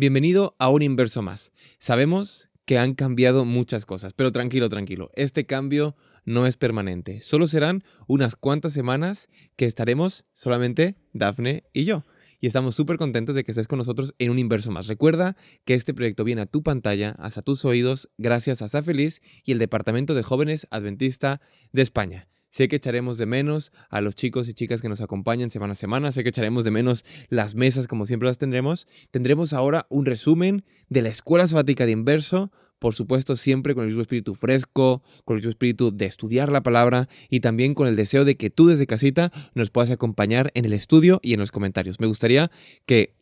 Bienvenido a un Inverso Más. Sabemos que han cambiado muchas cosas, pero tranquilo, tranquilo. Este cambio no es permanente. Solo serán unas cuantas semanas que estaremos solamente Dafne y yo. Y estamos súper contentos de que estés con nosotros en un Inverso Más. Recuerda que este proyecto viene a tu pantalla, hasta tus oídos, gracias a Sa Feliz y el Departamento de Jóvenes Adventista de España. Sé que echaremos de menos a los chicos y chicas que nos acompañan semana a semana. Sé que echaremos de menos las mesas como siempre las tendremos. Tendremos ahora un resumen de la Escuela Sabática de Inverso. Por supuesto, siempre con el mismo espíritu fresco, con el mismo espíritu de estudiar la palabra y también con el deseo de que tú desde casita nos puedas acompañar en el estudio y en los comentarios. Me gustaría que,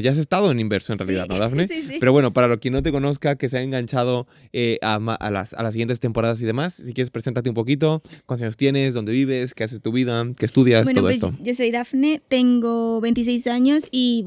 ya has estado en Inverso en realidad, ¿no, Dafne? Sí. Pero bueno, para quien no te conozca, que se ha enganchado a las siguientes temporadas y demás, si quieres, preséntate un poquito. ¿Cuántos años tienes? ¿Dónde vives? ¿Qué haces tu vida? ¿Qué estudias? Bueno, todo pues esto. yo soy Dafne, tengo 26 años y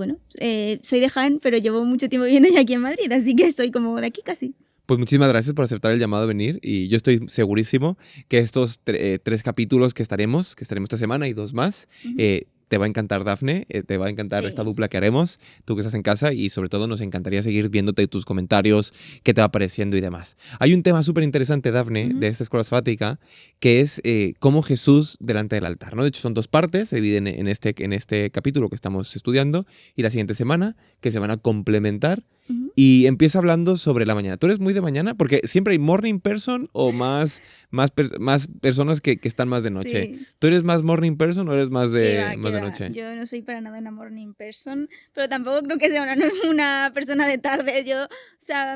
soy de Jaén, pero llevo mucho tiempo viviendo ya aquí en Madrid, así que estoy como de aquí casi. Pues muchísimas gracias por aceptar el llamado a venir y yo estoy segurísimo que estos 3 capítulos que estaremos esta semana y 2 más, te va a encantar, Dafne, te va a encantar esta dupla que haremos, tú que estás en casa, y sobre todo nos encantaría seguir viéndote tus comentarios, qué te va pareciendo y demás. Hay un tema súper interesante, Dafne, de esta escuela sabática, que es cómo Jesús delante del altar, ¿no? De hecho, son 2 partes, se dividen en este capítulo que estamos estudiando y la siguiente semana, que se van a complementar. Y empieza hablando sobre la mañana. ¿Tú eres muy de mañana? Porque siempre hay morning person o más personas que están más de noche. Sí. ¿Tú eres más morning person o eres más de ¿Qué va? noche? Yo no soy para nada una morning person, pero tampoco creo que sea una persona de tarde. Yo,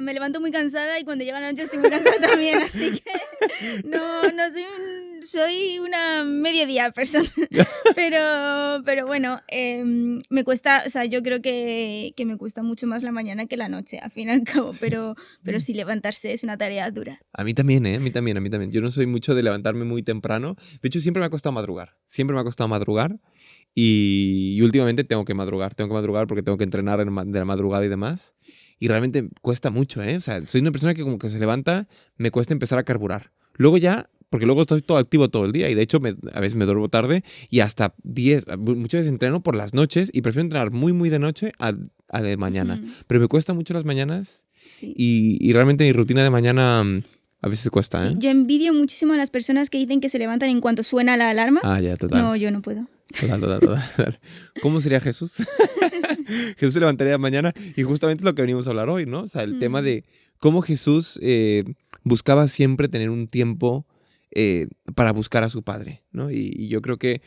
me levanto muy cansada y cuando llega la noche estoy muy cansada también, así que no soy una mediodía persona. Pero bueno, me cuesta, yo creo que me cuesta mucho más la mañana que la noche, al fin y al cabo, pero sí levantarse es una tarea dura. A mí también, A mí también. Yo no soy mucho de levantarme muy temprano. De hecho, siempre me ha costado madrugar. Y últimamente tengo que madrugar porque tengo que entrenar de la madrugada y demás. Y realmente cuesta mucho, O sea, soy una persona que como que se levanta, me cuesta empezar a carburar. Luego ya, porque luego estoy todo activo todo el día y de hecho a veces me duermo tarde y hasta 10, muchas veces entreno por las noches y prefiero entrenar muy, muy de noche a de mañana. Pero me cuesta mucho las mañanas y realmente mi rutina de mañana a veces cuesta, Sí, yo envidio muchísimo a las personas que dicen que se levantan en cuanto suena la alarma. Ah, ya, total. No, yo no puedo. Total. ¿Cómo sería Jesús? Jesús se levantaría mañana y justamente es lo que venimos a hablar hoy, ¿no? O sea, el tema de cómo Jesús buscaba siempre tener un tiempo para buscar a su Padre, ¿no? Y yo creo que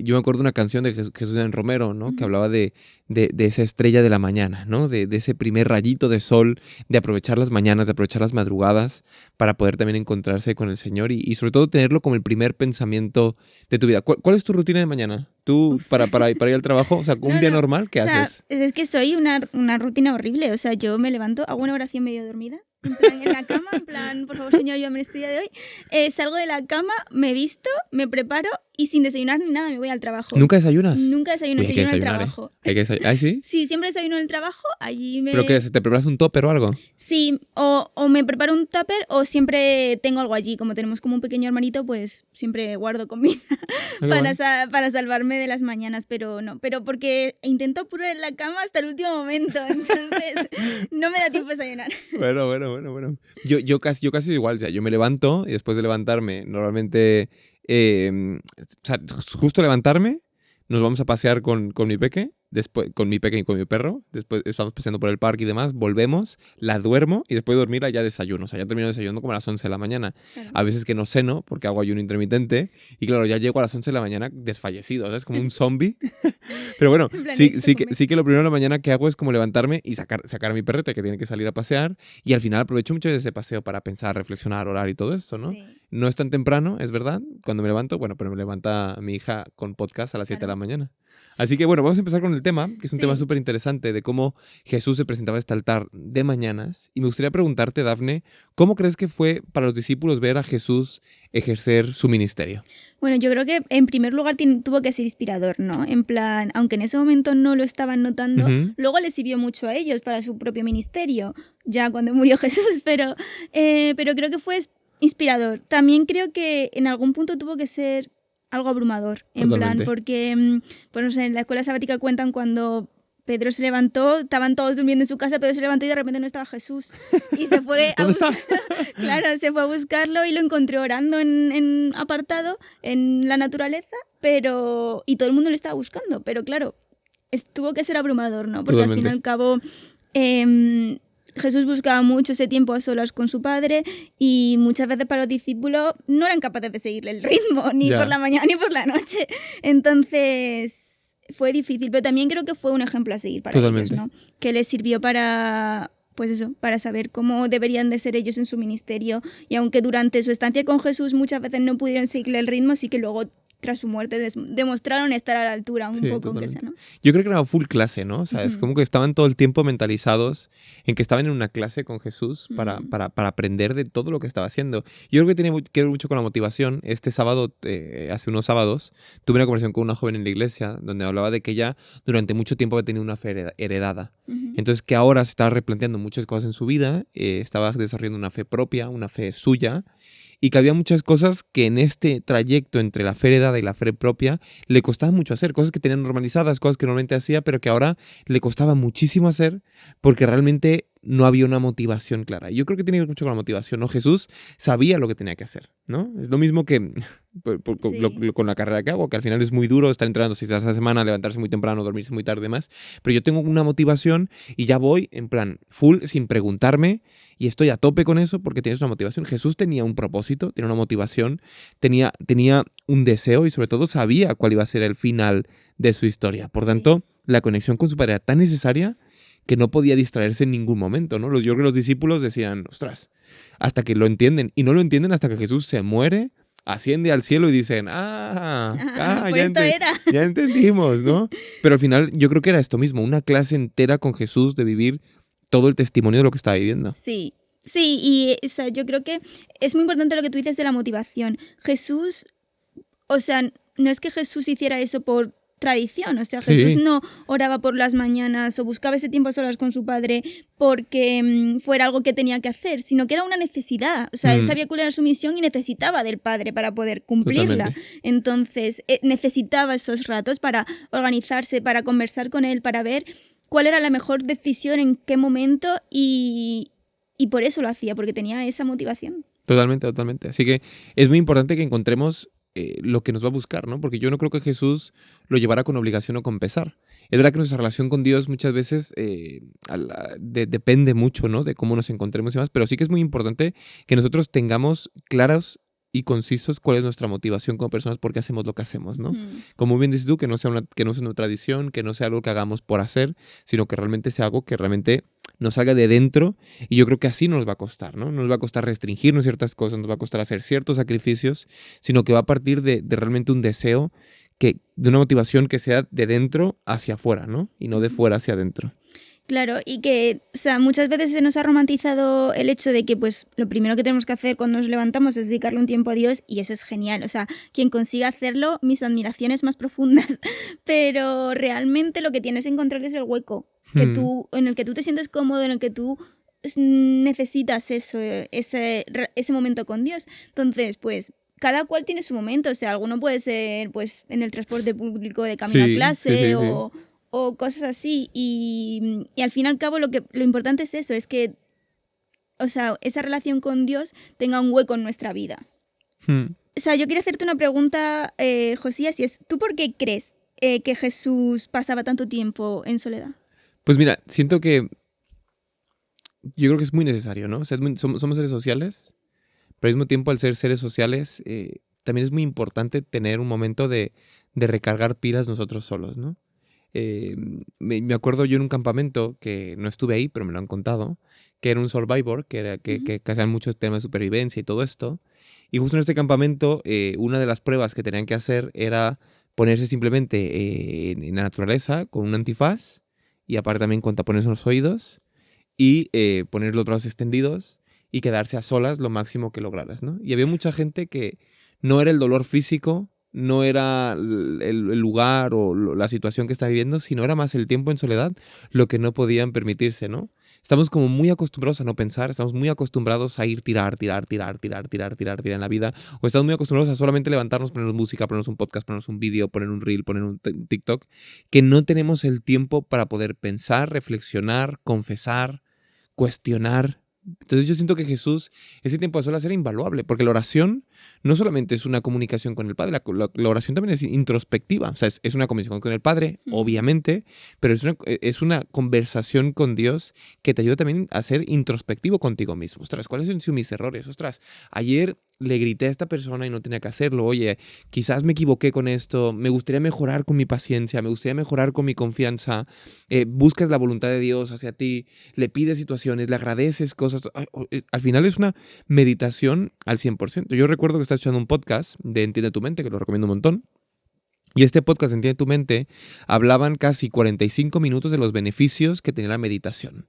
yo me acuerdo de una canción de Jesús en Romero, ¿no? Que hablaba de esa estrella de la mañana, ¿no? De ese primer rayito de sol, de aprovechar las mañanas, de aprovechar las madrugadas para poder también encontrarse con el Señor y sobre todo tenerlo como el primer pensamiento de tu vida. ¿Cuál es tu rutina de mañana? ¿Tú para ir al trabajo? O sea, un día normal, ¿qué haces? Es que soy una rutina horrible. O sea, yo me levanto, hago una oración medio dormida, en plan en la cama, en plan, por favor, Señor, ayúdame en este día de hoy. Salgo de la cama, me visto, me preparo y sin desayunar ni nada me voy al trabajo. ¿Nunca desayunas? Nunca desayuno, Uy, hay que desayuno en el desayunar, trabajo. Hay que desayunar. ¿Ah, sí? Sí, siempre desayuno en el trabajo. Allí me... ¿Pero qué? ¿Te preparas un tupper o algo? Sí, o me preparo un tupper o siempre tengo algo allí. Como tenemos como un pequeño hermanito, pues siempre guardo comida para salvarme de las mañanas, pero no. Pero porque intento apurar en la cama hasta el último momento, entonces no me da tiempo a desayunar. Bueno. Yo casi igual, o sea, yo me levanto y después de levantarme, normalmente, o sea, justo levantarme, nos vamos a pasear con mi peque, después con mi peque y con mi perro, después estamos paseando por el parque y demás, volvemos, la duermo y después de dormir allá desayuno, o sea, ya termino desayunando como a las 11 de la mañana. Claro. A veces que no ceno porque hago ayuno intermitente y claro, ya llego a las 11 de la mañana desfallecido, ¿sabes? Como un zombie. Pero bueno, sí que lo primero de la mañana que hago es como levantarme y sacar a mi perrete que tiene que salir a pasear y al final aprovecho mucho de ese paseo para pensar, reflexionar, orar y todo esto, ¿no? Sí. No es tan temprano, es verdad, cuando me levanto, pero me levanta mi hija con podcast a las 7 de la mañana. Así que bueno, vamos a empezar con el tema, que es un tema súper interesante de cómo Jesús se presentaba a este altar de mañanas. Y me gustaría preguntarte, Dafne, ¿cómo crees que fue para los discípulos ver a Jesús ejercer su ministerio? Bueno, yo creo que en primer lugar tuvo que ser inspirador, ¿no? En plan, aunque en ese momento no lo estaban notando, luego les sirvió mucho a ellos para su propio ministerio, ya cuando murió Jesús, pero creo que fue inspirador. También creo que en algún punto tuvo que ser algo abrumador, en plan, porque, pues no sé, en la escuela sabática cuentan cuando Pedro se levantó, estaban todos durmiendo en su casa, Pedro se levantó y de repente no estaba Jesús. Y se fue a ¿Dónde está? Claro, se fue a buscarlo y lo encontró orando en apartado, en la naturaleza, y todo el mundo lo estaba buscando. Pero claro, tuvo que ser abrumador, ¿no? Porque Totalmente. al fin y al cabo Jesús buscaba mucho ese tiempo a solas con su padre y muchas veces para los discípulos no eran capaces de seguirle el ritmo, ni Ya. por la mañana ni por la noche. Entonces fue difícil, pero también creo que fue un ejemplo a seguir para Totalmente. ellos, ¿no? Que les sirvió para, pues eso, para saber cómo deberían de ser ellos en su ministerio. Y aunque durante su estancia con Jesús muchas veces no pudieron seguirle el ritmo, sí que luego tras su muerte demostraron estar a la altura un Sí, poco, aunque totalmente. sea, ¿no? Yo creo que era full clase, ¿no? O sea, es Ujú. como que estaban todo el tiempo mentalizados en que estaban en una clase con Jesús para, Mm. para aprender de todo lo que estaba haciendo. Yo creo que tiene que ver mucho con la motivación. Este sábado, hace unos sábados, tuve una conversación con una joven en la iglesia donde hablaba de que ella durante mucho tiempo había tenido una fe heredada. Ujú. Entonces que ahora se estaba replanteando muchas cosas en su vida, estaba desarrollando una fe propia, una fe suya, y que había muchas cosas que en este trayecto entre la fe heredada y la fe propia le costaba mucho hacer, cosas que tenían normalizadas, cosas que normalmente hacía, pero que ahora le costaba muchísimo hacer porque realmente no había una motivación clara. Y yo creo que tiene que ver mucho con la motivación, ¿no? Jesús sabía lo que tenía que hacer, ¿no? Es lo mismo que Sí. con la carrera que hago, que al final es muy duro estar entrenando 6 días a la semana, levantarse muy temprano, dormirse muy tarde más, pero yo tengo una motivación y ya voy en plan full sin preguntarme y estoy a tope con eso porque tienes una motivación. Jesús tenía un propósito, tenía una motivación, tenía un deseo y sobre todo sabía cuál iba a ser el final de su historia. Por Sí. tanto, la conexión con su padre era tan necesaria que no podía distraerse en ningún momento, ¿no? Yo creo que los discípulos decían, ostras, hasta que lo entienden. Y no lo entienden hasta que Jesús se muere, asciende al cielo y dicen, Pues esto era. ya entendimos, ¿no? Pero al final yo creo que era esto mismo, una clase entera con Jesús de vivir todo el testimonio de lo que estaba viviendo. Sí, sí, y o sea, yo creo que es muy importante lo que tú dices de la motivación. Jesús, o sea, no es que Jesús hiciera eso por tradición, o sea, Sí. Jesús no oraba por las mañanas o buscaba ese tiempo a solas con su padre porque fuera algo que tenía que hacer, sino que era una necesidad. O sea, él sabía cuál era su misión y necesitaba del padre para poder cumplirla. Totalmente. Entonces, necesitaba esos ratos para organizarse, para conversar con él, para ver cuál era la mejor decisión en qué momento y por eso lo hacía, porque tenía esa motivación. Totalmente, totalmente. Así que es muy importante que encontremos lo que nos va a buscar, ¿no? Porque yo no creo que Jesús lo llevara con obligación o con pesar. Es verdad que nuestra relación con Dios muchas veces depende mucho, ¿no? De cómo nos encontremos y demás, pero sí que es muy importante que nosotros tengamos claros y concisos cuál es nuestra motivación como personas, por qué hacemos lo que hacemos, ¿no? Como bien dices tú, que no sea una tradición, que no sea algo que hagamos por hacer, sino que realmente sea algo que realmente nos salga de dentro, y yo creo que así nos va a costar, ¿no? Nos va a costar restringirnos ciertas cosas, nos va a costar hacer ciertos sacrificios, sino que va a partir de realmente un deseo, de una motivación que sea de dentro hacia afuera, ¿no? Y no de fuera hacia adentro. Claro, y que, o sea, muchas veces se nos ha romantizado el hecho de que, pues, lo primero que tenemos que hacer cuando nos levantamos es dedicarle un tiempo a Dios, y eso es genial. O sea, quien consiga hacerlo, mis admiraciones más profundas. Pero realmente lo que tienes que encontrar es el hueco en el que tú te sientes cómodo, en el que tú necesitas eso, ese momento con Dios. Entonces, pues, cada cual tiene su momento. O sea, alguno puede ser, pues, en el transporte público de camino a clase o cosas así, y al fin y al cabo lo importante es eso, es que, o sea, esa relación con Dios tenga un hueco en nuestra vida. O sea, yo quería hacerte una pregunta, Josías, y es, ¿tú por qué crees que Jesús pasaba tanto tiempo en soledad? Pues mira, siento que yo creo que es muy necesario, ¿no? O sea, somos seres sociales, pero al mismo tiempo al ser seres sociales también es muy importante tener un momento de recargar pilas nosotros solos, ¿no? Me acuerdo yo en un campamento, que no estuve ahí, pero me lo han contado, que era un Survivor, que hacían muchos temas de supervivencia y todo esto. Y justo en este campamento, una de las pruebas que tenían que hacer era ponerse simplemente en la naturaleza con un antifaz, y aparte también con tapones en los oídos, y poner los brazos extendidos y quedarse a solas lo máximo que lograras, ¿no? Y había mucha gente que no era el dolor físico, no era el lugar o la situación que estaba viviendo, sino era más el tiempo en soledad lo que no podían permitirse, ¿no? Estamos como muy acostumbrados a no pensar, estamos muy acostumbrados a ir tirar en la vida, o estamos muy acostumbrados a solamente levantarnos, ponernos música, ponernos un podcast, ponernos un vídeo, poner un reel, poner un TikTok, que no tenemos el tiempo para poder pensar, reflexionar, confesar, cuestionar. Entonces yo siento que Jesús, ese tiempo de solas era invaluable, porque la oración no solamente es una comunicación con el Padre, la oración también es introspectiva, o sea, es una conversación con el Padre, obviamente, pero es una conversación con Dios que te ayuda también a ser introspectivo contigo mismo. Ostras, ¿cuáles han sido mis errores? Ostras, ayer le grité a esta persona y no tenía que hacerlo. Oye, quizás me equivoqué con esto, me gustaría mejorar con mi paciencia, me gustaría mejorar con mi confianza. Buscas la voluntad de Dios hacia ti, le pides situaciones, le agradeces cosas. Al final es una meditación al 100%. Yo recuerdo que estaba escuchando un podcast de Entiende tu mente, que lo recomiendo un montón. Y este podcast, Entiende tu mente, hablaban casi 45 minutos de los beneficios que tenía la meditación.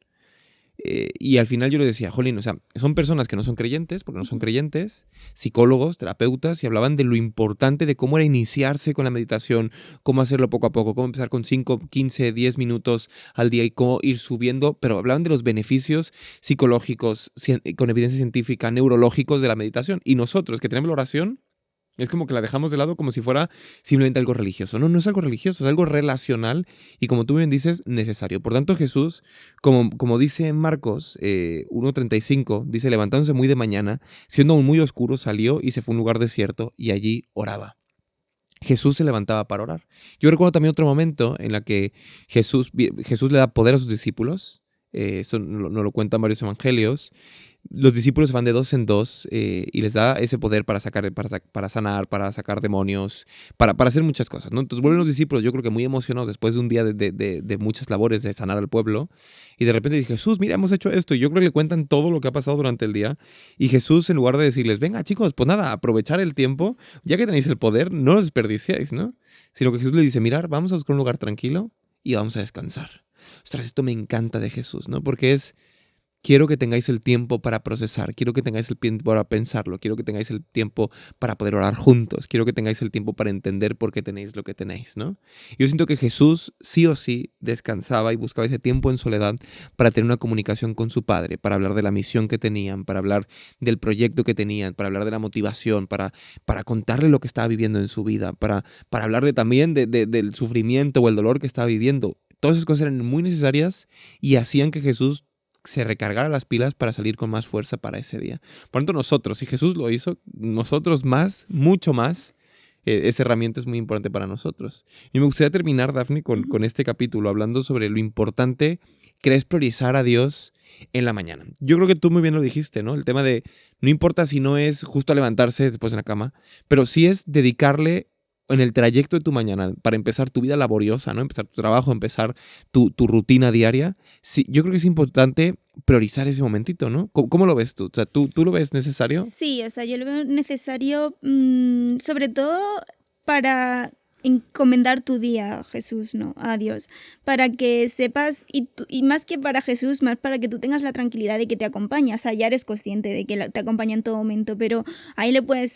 Y al final yo le decía, jolín, o sea, son personas que no son creyentes, porque no son creyentes, psicólogos, terapeutas, y hablaban de lo importante de cómo era iniciarse con la meditación, cómo hacerlo poco a poco, cómo empezar con 5, 15, 10 minutos al día y cómo ir subiendo, pero hablaban de los beneficios psicológicos, con evidencia científica, neurológicos de la meditación. Y nosotros que tenemos la oración, es como que la dejamos de lado como si fuera simplemente algo religioso. No, no es algo religioso, es algo relacional y, como tú bien dices, necesario. Por tanto, Jesús, como dice en Marcos 1:35, dice, levantándose muy de mañana, siendo aún muy oscuro, salió y se fue a un lugar desierto y allí oraba. Jesús se levantaba para orar. Yo recuerdo también otro momento en la que Jesús le da poder a sus discípulos. Esto nos lo cuentan varios evangelios. Los discípulos se van de dos en dos y les da ese poder para sanar, para sacar demonios, para hacer muchas cosas, ¿no? Entonces vuelven los discípulos, yo creo que muy emocionados después de un día de muchas labores de sanar al pueblo. Y de repente dice, Jesús, mira, hemos hecho esto. Y yo creo que le cuentan todo lo que ha pasado durante el día. Y Jesús, en lugar de decirles, venga chicos, pues nada, aprovechar el tiempo, ya que tenéis el poder, no lo desperdiciáis, ¿no? Sino que Jesús le dice, mirar, vamos a buscar un lugar tranquilo y vamos a descansar. Ostras, esto me encanta de Jesús, ¿no? Porque quiero que tengáis el tiempo para procesar, quiero que tengáis el tiempo para pensarlo, quiero que tengáis el tiempo para poder orar juntos, quiero que tengáis el tiempo para entender por qué tenéis lo que tenéis, ¿no? Yo siento que Jesús sí o sí descansaba y buscaba ese tiempo en soledad para tener una comunicación con su Padre, para hablar de la misión que tenían, para hablar del proyecto que tenían, para hablar de la motivación, para contarle lo que estaba viviendo en su vida, para hablarle también del sufrimiento o el dolor que estaba viviendo. Todas esas cosas eran muy necesarias y hacían que Jesús se recargara las pilas para salir con más fuerza para ese día. Por lo tanto, nosotros, si Jesús lo hizo, nosotros más, mucho más, esa herramienta es muy importante para nosotros. Y me gustaría terminar, Dafne, con este capítulo, hablando sobre lo importante que es priorizar a Dios en la mañana. Yo creo que tú muy bien lo dijiste, ¿no? El tema de, no importa si no es justo levantarse después en la cama, pero sí es dedicarle en el trayecto de tu mañana, para empezar tu vida laboriosa, ¿no? Empezar tu trabajo, empezar tu rutina diaria. Sí, yo creo que es importante priorizar ese momentito, ¿no? ¿Cómo lo ves tú? O sea, ¿tú lo ves necesario? Sí, o sea, yo lo veo necesario, sobre todo para encomendar tu día a Jesús, ¿no? A Dios, para que sepas, y más que para Jesús, más para que tú tengas la tranquilidad de que te acompaña. O sea, ya eres consciente de que te acompaña en todo momento, pero ahí le puedes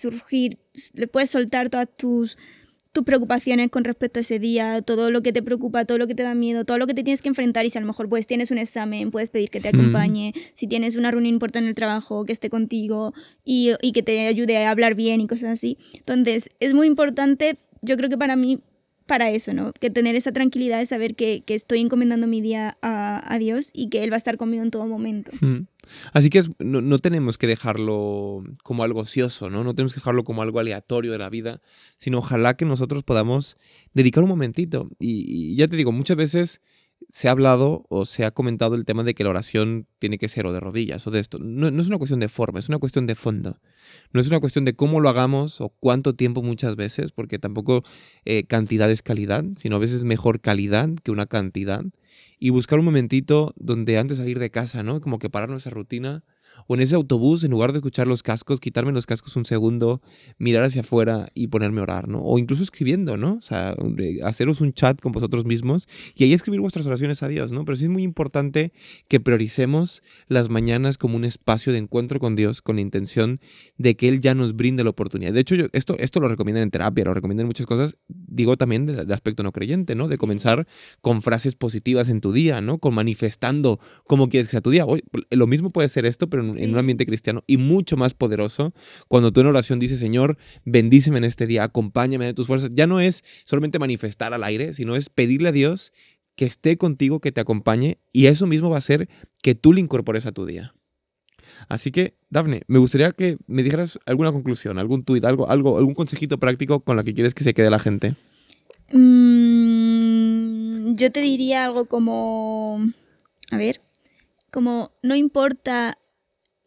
soltar todas tus preocupaciones con respecto a ese día, todo lo que te preocupa, todo lo que te da miedo, todo lo que te tienes que enfrentar. Y si a lo mejor pues tienes un examen, puedes pedir que te acompañe. Si tienes una reunión importante en el trabajo, que esté contigo y que te ayude a hablar bien y cosas así. Entonces es muy importante, yo creo que para mí, para eso, ¿no? Que tener esa tranquilidad de saber que estoy encomendando mi día a Dios y que Él va a estar conmigo en todo momento. Así que no tenemos que dejarlo como algo ocioso, ¿no? No tenemos que dejarlo como algo aleatorio de la vida, sino ojalá que nosotros podamos dedicar un momentito. Y ya te digo, muchas veces se ha hablado o se ha comentado el tema de que la oración tiene que ser o de rodillas o de esto. No es una cuestión de forma, es una cuestión de fondo. No es una cuestión de cómo lo hagamos o cuánto tiempo muchas veces, porque tampoco cantidad es calidad, sino a veces mejor calidad que una cantidad. Y buscar un momentito donde antes de salir de casa, ¿no? Como que parar nuestra rutina, O en ese autobús, en lugar de escuchar los cascos, quitarme los cascos un segundo, mirar hacia afuera y ponerme a orar, ¿no? O incluso escribiendo, ¿no? O sea, haceros un chat con vosotros mismos y ahí escribir vuestras oraciones a Dios, ¿no? Pero sí es muy importante que prioricemos las mañanas como un espacio de encuentro con Dios con la intención de que Él ya nos brinde la oportunidad. De hecho, esto lo recomiendan en terapia, lo recomiendan en muchas cosas. Digo también del aspecto no creyente, ¿no? De comenzar con frases positivas en tu día, ¿no? Con manifestando cómo quieres que sea tu día. Oye, lo mismo puede ser esto, pero en un ambiente cristiano y mucho más poderoso cuando tú en oración dices, Señor, bendíceme en este día, acompáñame de tus fuerzas. Ya no es solamente manifestar al aire, sino es pedirle a Dios que esté contigo, que te acompañe, y eso mismo va a hacer que tú le incorpores a tu día. Así que, Dafne, me gustaría que me dijeras alguna conclusión, algún tuit, algún consejito práctico con la que quieres que se quede la gente. Yo te diría algo como, como no importa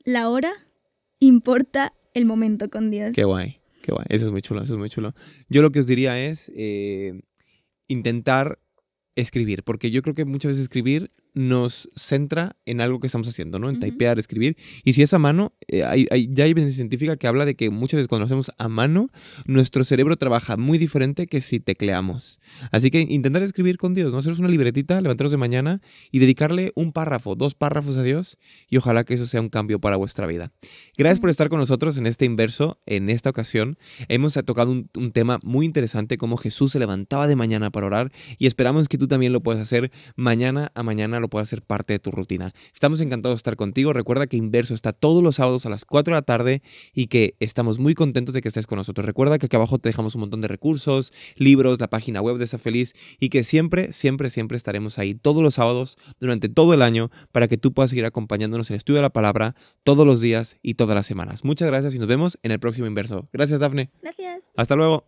la hora, importa el momento con Dios. Qué guay, qué guay. Eso es muy chulo, eso es muy chulo. Yo lo que os diría es intentar escribir, porque yo creo que muchas veces escribir nos centra en algo que estamos haciendo, ¿no? En typear, escribir. Y si es a mano, ya hay evidencia científica que habla de que muchas veces cuando lo hacemos a mano, nuestro cerebro trabaja muy diferente que si tecleamos. Así que intentar escribir con Dios, ¿no? Haceros una libretita, levantaros de mañana y dedicarle un párrafo, 2 párrafos a Dios, y ojalá que eso sea un cambio para vuestra vida. Gracias por estar con nosotros en este Inverso. En esta ocasión hemos tocado un tema muy interesante, cómo Jesús se levantaba de mañana para orar, y esperamos que tú también lo puedas hacer mañana a mañana, lo puedas hacer parte de tu rutina. Estamos encantados de estar contigo. Recuerda que Inverso está todos los sábados a las 4 de la tarde y que estamos muy contentos de que estés con nosotros. Recuerda que aquí abajo te dejamos un montón de recursos, libros, la página web de Sé Feliz, y que siempre, siempre, siempre estaremos ahí todos los sábados durante todo el año para que tú puedas seguir acompañándonos en el estudio de la palabra todos los días y todas las semanas. Muchas gracias y nos vemos en el próximo Inverso. Gracias, Dafne. Gracias. Hasta luego.